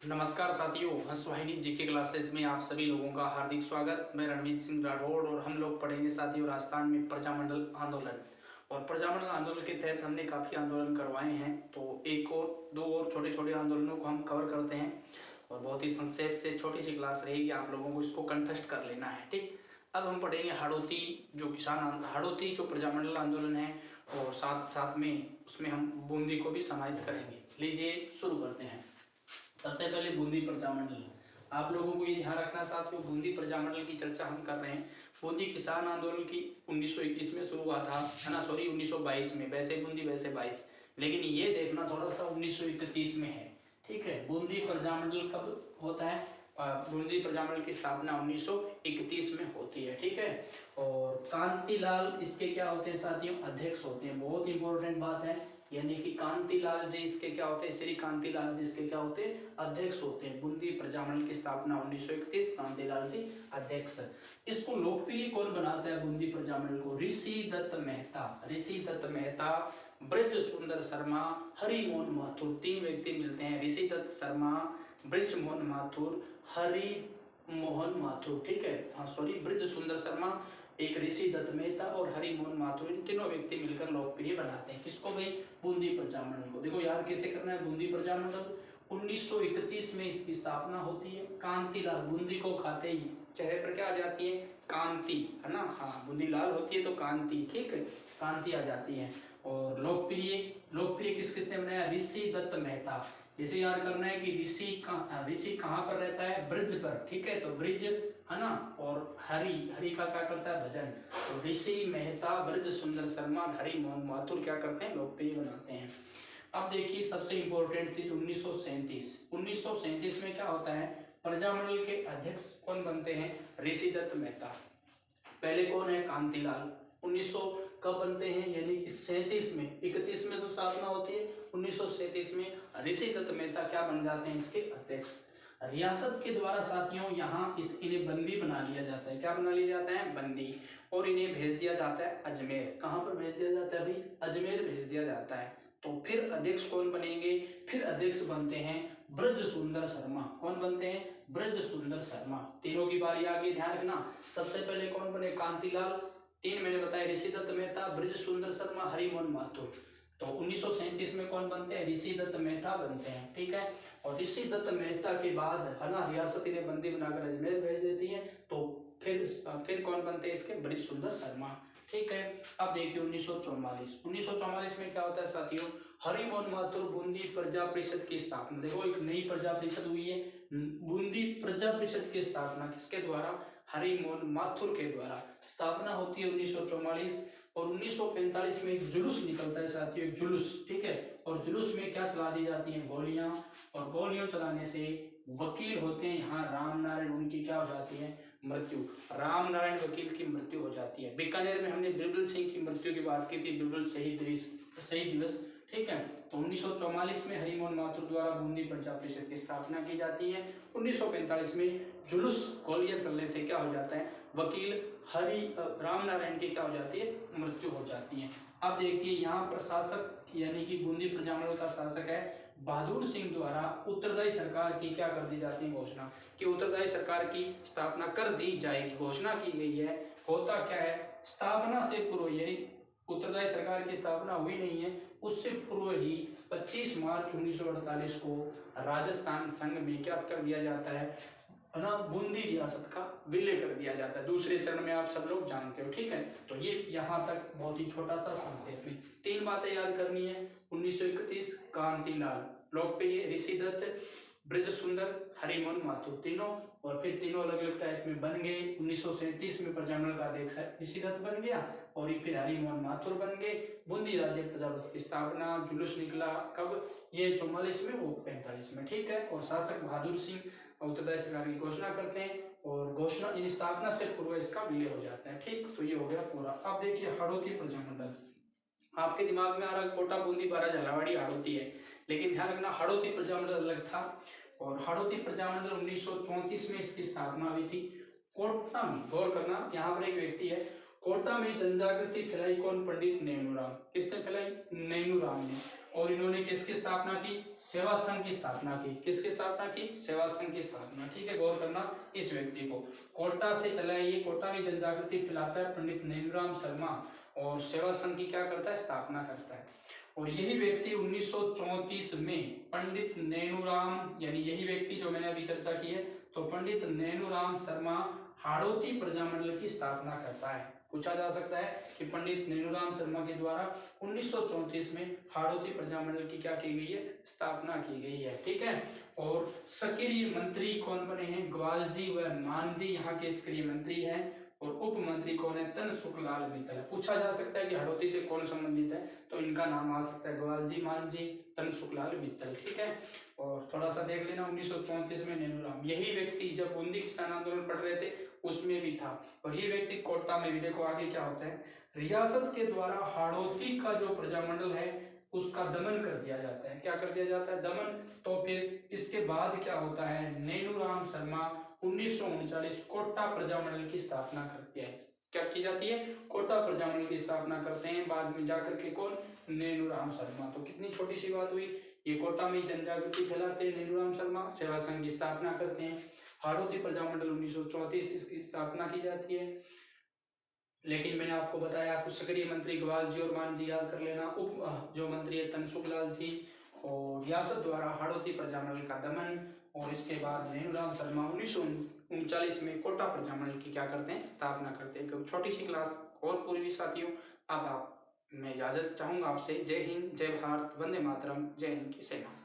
नमस्कार साथियों, हंसवाहिनी GK classes में आप सभी लोगों का हार्दिक स्वागत। मैं रणवीर सिंह राठौड़ और हम लोग पढ़ेंगे साथियों राजस्थान में प्रजामंडल आंदोलन। और प्रजामंडल आंदोलन के तहत हमने काफ़ी आंदोलन करवाए हैं, तो एक और दो और छोटे छोटे आंदोलनों को हम कवर करते हैं और बहुत ही संक्षेप से छोटी सी क्लास रहेगी, आप लोगों को इसको कंठस्थ कर लेना है। ठीक, अब हम पढ़ेंगे हाड़ौती हाड़ौती जो प्रजामंडल आंदोलन है, और साथ साथ में उसमें हम बूंदी को भी समाहित करेंगे। लीजिए शुरू करते हैं। सबसे पहले बूंदी प्रजामंडल। आप लोगों को ये ध्यान रखना साथियों, बूंदी प्रजामंडल की चर्चा हम कर रहे हैं। बूंदी किसान आंदोलन की 1921 में शुरू हुआ था, है ना, सॉरी 1922 में, वैसे बूंदी वैसे 22, लेकिन ये देखना थोड़ा सा 1931 में है। ठीक है, बूंदी प्रजामंडल कब होता है? बूंदी प्रजामंडल की स्थापना 1931 में होती है। ठीक है, और कांतिलाल इसके क्या होते हैं साथियों? अध्यक्ष होते हैं। बहुत इंपॉर्टेंट बात है, यानी कि कांतिलाल जी इसके क्या होते हैं? श्री कांतिलाल जी इसके क्या होते हैं? अध्यक्ष होते हैं। बूंदी प्रजामंडल की स्थापना 1931, कांतिलाल जी अध्यक्ष। इसको लोकप्रिय कौन बनाता है बूंदी प्रजामंडल को? ऋषि दत्त मेहता। ऋषि दत्त मेहता, ब्रज सुंदर शर्मा, हरि मोहन माथुर, तीन व्यक्ति मिलते हैं। ऋषि दत्त शर्मा, ब्रज मोहन माथुर, हरि मोहन माथुर। ठीक है, हाँ सॉरी, ब्रज सुंदर शर्मा, एक ऋषि दत्त मेहता और हरि मोहन माथुर, इन तीनों व्यक्ति मिलकर लोकप्रिय बनाते हैं। किसको भाई? बूंदी प्रजामंडल को। देखो यार कैसे करना है बूंदी प्रजामंडल। 1931 में इसकी स्थापना होती है। कांतिलाल, बूंदी को खाते ही चेहरे पर क्या आ जाती है? कांति, है ना, हाँ बूंदी लाल होती है तो कांति, ठीक है, कांति आ जाती है। और लोकप्रिय लोकप्रिय किस किसने बनाया? ऋषि दत्त मेहता। जैसे याद करना है कि ऋषि कहाँ पर रहता है? ब्रज पर। ठीक है, तो ब्रिज, है ना, और हरि का क्या करता है? भजन। तो ऋषि मेहता, ब्रज सुंदर शर्मा, हरि मोहन माथुर क्या करते हैं? लोकप्रिय बनाते हैं। अब देखिए सबसे इंपॉर्टेंट चीज 1937 में क्या होता है? प्रजामंडल के अध्यक्ष कौन बनते हैं? ऋषि दत्त मेहता। पहले कौन है? कांतिलाल। 1900 कब बनते हैं? यानी कि 37 में, 31 में तो स्थापना होती है, 1937 में ऋषि दत्त मेहता क्या बन जाते हैं? इसके अध्यक्ष। रियासत के द्वारा साथियों यहाँ इन्हें बंदी बना लिया जाता है। क्या बना लिया जाता है? बंदी। और इन्हें भेज दिया जाता है अजमेर। कहाँ पर भेज दिया जाता है भाई? अजमेर भेज दिया जाता है। तो फिर अध्यक्ष कौन बनेंगे? फिर अध्यक्ष बनते हैं ब्रज सुंदर शर्मा। कौन बनते हैं? ब्रज सुंदर शर्मा। तीनों की बारी आगे, ध्यान रखना। सबसे पहले कौन बने? कांतिलाल, तीन मैंने बताया, ऋषि दत्त मेहता, ब्रज सुंदर शर्मा, हरि मोहन माथुर। तो 1937 में कौन बनते हैं? ऋषि दत्त मेहता बनते हैं। ठीक है, और ऋषि दत्त मेहता के बाद, है ना, रियासत इन्हें बंदी बनाकर अजमेर भेज देती है। तो फिर कौन बनते हैं इसके? ब्रज सुंदर शर्मा। ठीक है, अब देखिए 1944 में क्या होता है साथियों? हरि मोहन माथुर बूंदी प्रजा परिषद की स्थापना। देखो एक नई प्रजा परिषद हुई है, बूंदी प्रजा परिषद की स्थापना किसके द्वारा? हरि मोहन माथुर के द्वारा स्थापना होती है 1944। और 1945 में एक जुलूस निकलता है साथियों, एक जुलूस। ठीक है, और जुलूस में क्या चला दी जाती है? गोलियां। और गोलियां चलाने से वकील होते हैं यहाँ राम नारायण, उनकी क्या हो जाती है? मृत्यु। राम नारायण वकील की मृत्यु हो जाती है। बीकानेर में हमने बिरबल सिंह की मृत्यु की बात की थी, बिरबल शहीद दिवस। ठीक है, तो 1944 में हरि मोहन माथुर द्वारा बूंदी प्रजा परिषद की स्थापना की जाती है। 1945 में जुलूस, गोलियां चलने से क्या हो जाता है? वकील राम नारायण की क्या हो जाती है? मृत्यु हो जाती है। अब देखिए यहाँ पर शासक, यानी कि बूंदी प्रजामंडल का शासक है बहादुर सिंह द्वारा उत्तरदायी सरकार की क्या कर दी जाती है? घोषणा कि उत्तरदायी सरकार की स्थापना कर दी जाएगी, घोषणा की गई है। होता क्या है? स्थापना से पूर्व, यानी उत्तरदायी सरकार की स्थापना हुई नहीं है, उससे पूर्व ही 25 मार्च 1948 को राजस्थान संघ में क्या कर दिया जाता है ना? बूंदी रियासत का विलय कर दिया जाता है। दूसरे चरण में आप सब लोग जानते हो। ठीक है, तो ये यहाँ तक बहुत ही छोटा सा संक्षेप में तीन बातें याद करनी है। 1931 कांतिलाल, लोकप्रिय ऋषि दत्त, ब्रज सुंदर, हरि मोहन माथुर, तीनों। और फिर तीनों अलग अलग टाइप में बन गए। 1937 में प्रजामंडल का अध्यक्ष ऋषि दत्त बन गया, और फिर हरि मोहन माथुर बन गए। बूंदी राज्य प्रजा की स्थापना, जुलूस निकला कब? ये 44 में, वो 45 में। ठीक है, और शासक बहादुर सिंह उत्तरदायी सरकार की घोषणा करते हैं, और घोषणा इन स्थापना से पूर्व इसका विलय हो जाता है। ठीक, तो ये हो गया पूरा। अब देखिए हाड़ौती प्रजामंडल। आपके दिमाग में आ रहा कोटा, बूंदी, बारा, झालावाड़ी हाड़ौती है, लेकिन ध्यान रखना हाड़ौती प्रजामंडल अलग था। और हाड़ौती प्रजामंडल 1934 में इसकी स्थापना हुई थी। कोटा में, गौर करना, यहाँ पर एक व्यक्ति है, कोटा में जनजागृति फैलाई कौन? पंडित नेनूराम। किसने फैलाई? नेनूराम ने। और इन्होंने किसकी स्थापना की? सेवा संघ की स्थापना की। किसकी स्थापना की? सेवा संघ की स्थापना। ठीक है, गौर करना इस व्यक्ति को। कोटा से चला है, ये कोटा में जनजागृति फैलाता है पंडित नैनूराम शर्मा, और सेवा संघ की क्या करता है? स्थापना करता है। और यही व्यक्ति 1934 में पंडित नैनूराम, यानी यही व्यक्ति जो मैंने अभी चर्चा की है, तो पंडित नैनूराम शर्मा हाड़ौती प्रजामंडल की स्थापना करता है। पूछा जा सकता है कि पंडित नैनूराम शर्मा के द्वारा 1934 में हाड़ौती प्रजामंडल की क्या की गई है? स्थापना की गई है। ठीक है, और सक्रिय मंत्री कौन बने हैं? ग्वालजी व मांझी यहाँ के सक्रिय मंत्री हैं। और उप मंत्री कौन है? तनसुखलाल मित्तल। पूछा जा सकता है कि हाड़ौती से कौन संबंधित है, तो इनका नाम आ सकता है ग्वालजी मांझी, तनसुखलाल मित्तल। ठीक है, और थोड़ा सा देख लेना 1934 में नैनूराम, यही व्यक्ति जब बूंदी किसान आंदोलन पढ़ रहे थे उसमें भी था। और ये व्यक्ति कोटा में भी, देखो आगे क्या होता है, रियासत के द्वारा हाड़ौती का जो प्रजामंडल है उसका दमन कर दिया जाता है। क्या कर दिया जाता है? दमन। तो फिर इसके बाद क्या होता है? नैनूराम शर्मा 1939 कोटा प्रजामंडल की स्थापना करते हैं। क्या की जाती है? कोटा प्रजामंडल की स्थापना करते हैं। बाद में जाकर के कौन? नैनूराम शर्मा। तो कितनी छोटी सी बात हुई, ये कोटा में जनजागृति फैलाते हैं नैनूराम शर्मा, सेवा संघ की स्थापना करते हैं, हाड़ौती प्रजामंडल 1934 इसकी स्थापना की जाती है। लेकिन मैंने आपको बताया कुछ सक्रिय मंत्री ग्वालजी और मांझी याद कर लेना, उप जो मंत्री है तनसुखलाल जी, और रियासत द्वारा हाड़ौती प्रजामंडल का दमन, और इसके बाद नैनूराम शर्मा 1939 में कोटा प्रजामंडल की क्या करते हैं? स्थापना करते हैं। छोटी सी क्लास और पूरी भी साथियों, अब आप मैं इजाजत चाहूंगा आपसे। जय हिंद, जय भारत, वंदे मातरम, जय हिंद की सेना।